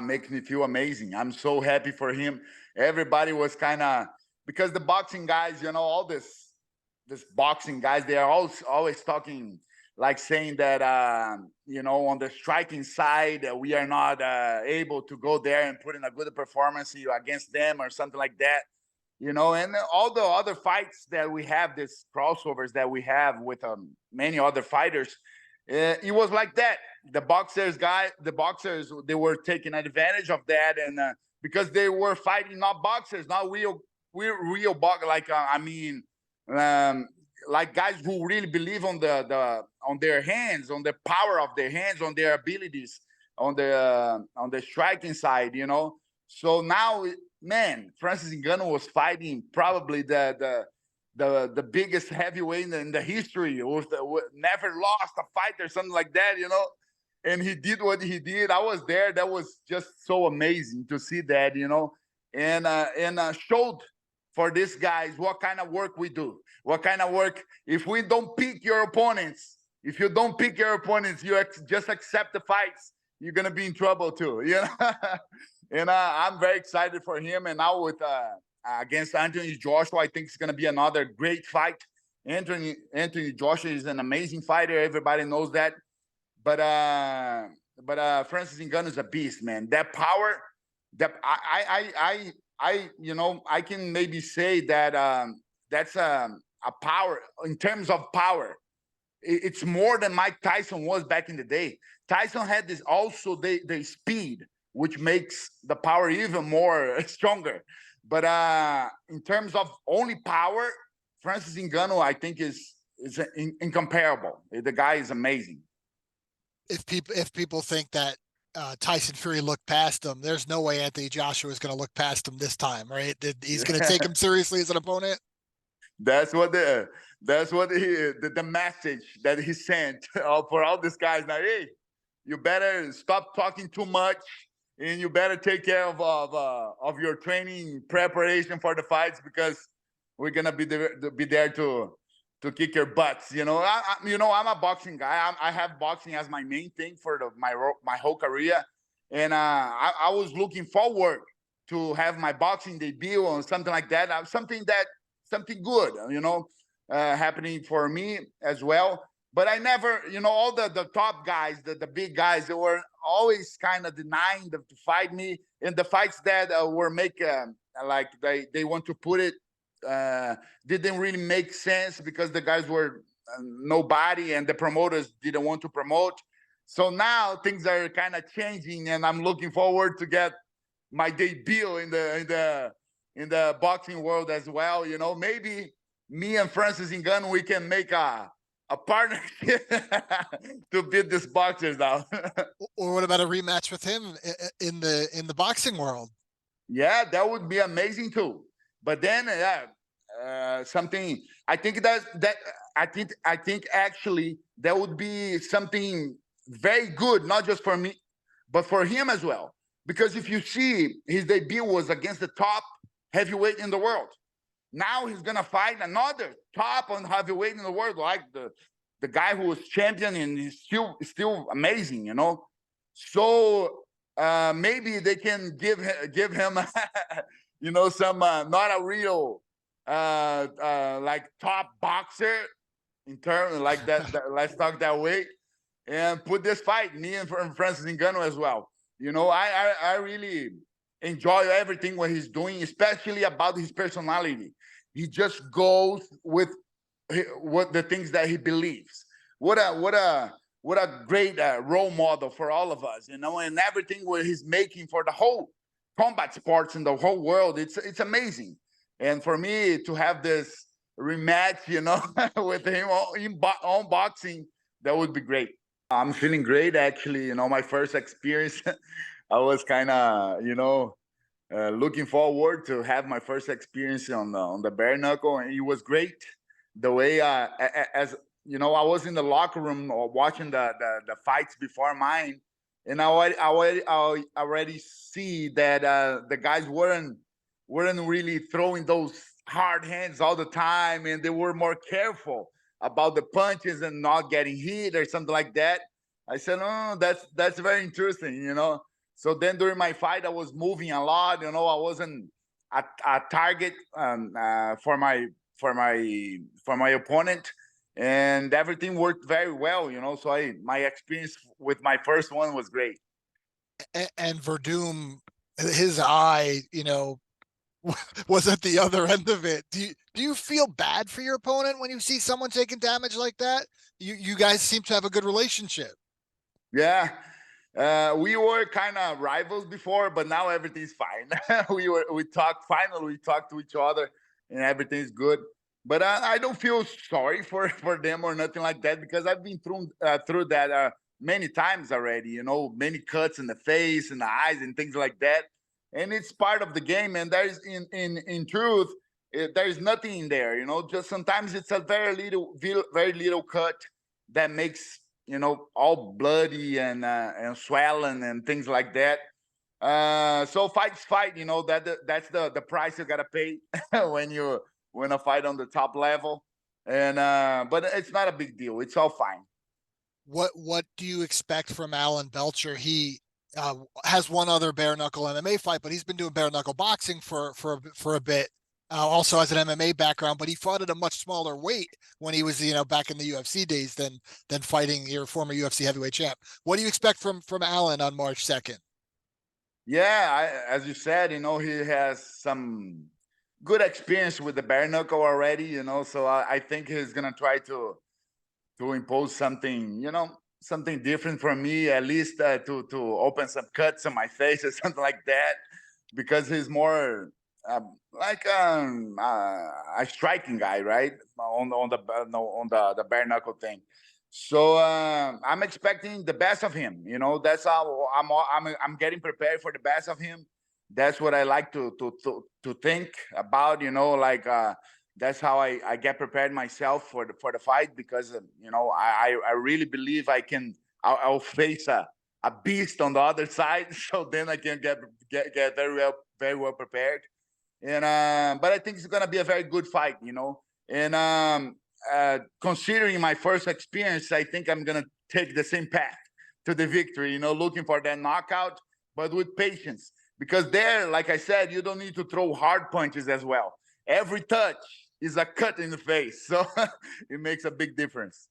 Makes me feel amazing. I'm so happy for him. Everybody was kind of, because the boxing guys, all this boxing guys, they are always talking, like saying that on the striking side, we are not able to go there and put in a good performance against them or something like that. And all the other fights that we have, these crossovers that we have with many other fighters, it was like that. The boxers, they were taking advantage of that, and because they were fighting not boxers, not real box. Like um, like guys who really believe on their hands, on the power of their hands, on their abilities, on the striking side. So now, man, Francis Ngannou was fighting probably the biggest heavyweight in the history. Never lost a fight or something like that. And he did what he did. I was there. That was just so amazing to see that. And showed for these guys what kind of work we do. What kind of work, if we don't pick your opponents, if you don't pick your opponents, just accept the fights, you're going to be in trouble too. And I'm very excited for him. And now with against Anthony Joshua, I think it's going to be another great fight. Anthony Joshua is an amazing fighter. Everybody knows that. But Francis Ngannou is a beast, man. That power, that I can maybe say that that's a power in terms of power. It's more than Mike Tyson was back in the day. Tyson had this also the speed, which makes the power even more stronger. But in terms of only power, Francis Ngannou, I think, is incomparable. The guy is amazing. If people think that Tyson Fury looked past him, there's no way Anthony Joshua is going to look past him this time, right? He's going to take him seriously as an opponent. That's what the message that he sent for all these guys. Now, hey, you better stop talking too much, and you better take care of your training preparation for the fights, because we're gonna be there to kick your butts. I'm a boxing guy. I have boxing as my main thing for my whole career, and I was looking forward to have my boxing debut or something like that. Something good, happening for me as well. But I never, all the top guys, the big guys, they were always kind of denying to fight me in the fights that were like they want to put it, didn't really make sense, because the guys were nobody and the promoters didn't want to promote. So now things are kind of changing, and I'm looking forward to get my debut in the boxing world as well. Maybe me and Francis Ngannou, we can make a partnership to beat these boxers now. Or what about a rematch with him in the boxing world? Yeah, that would be amazing too. But then, something I think I think actually that would be something very good, not just for me, but for him as well. Because if you see, his debut was against the top heavyweight in the world. Now he's gonna fight another top on heavyweight in the world, like the guy who was champion, and he's still amazing. So maybe they can give him some not a real like top boxer in terms like that, let's talk that way, and put this fight, me and Francis Ngannou as well. I really enjoy everything what he's doing, especially about his personality. He just goes with what the things that he believes. What a great role model for all of us, and everything what he's making for the whole combat sports in the whole world. It's amazing. And for me to have this rematch, with him on boxing, that would be great. I'm feeling great, actually. My first experience, I was kind of, looking forward to have my first experience on the bare knuckle, and it was great. The way, as I was in the locker room watching the fights before mine, and I already see that the guys weren't really throwing those hard hands all the time, and they were more careful about the punches and not getting hit or something like that. I said, oh, that's very interesting. So then during my fight, I was moving a lot. I wasn't a target for my opponent, and everything worked very well. So my experience with my first one was great. And Verdum, his eye, was at the other end of it. Do you feel bad for your opponent when you see someone taking damage like that? You guys seem to have a good relationship. Yeah. We were kind of rivals before, but now everything's fine. We talked to each other, and everything's good. But I don't feel sorry for them or nothing like that, because I've been through that many times already. Many cuts in the face and the eyes and things like that, and it's part of the game. And there's in truth, there's nothing in there. Just sometimes it's a very little cut that makes all bloody and swelling and things like that. So fight's fight. That's the price you gotta pay when you win a fight on the top level. And but it's not a big deal. It's all fine. What do you expect from Alan Belcher? He has one other bare knuckle MMA fight, but he's been doing bare knuckle boxing for a bit. Also has an MMA background, but he fought at a much smaller weight when he was, back in the UFC days than fighting your former UFC heavyweight champ. What do you expect from Alan on March 2nd? Yeah, as you said, he has some good experience with the bare knuckle already. So I think he's gonna try to impose something, something different from me, at least to open some cuts on my face or something like that, because he's more like a striking guy, right? On the bare knuckle thing. So I'm expecting the best of him. That's how I'm getting prepared for the best of him. That's what I like to think about. Like that's how I get prepared myself for the fight, because I really believe I'll face a beast on the other side, so then I can get very well prepared. And but I think it's gonna be a very good fight. And considering my first experience, I think I'm gonna take the same path to the victory. Looking for that knockout, but with patience, because there, like I said, you don't need to throw hard punches as well. Every touch is a cut in the face, so it makes a big difference.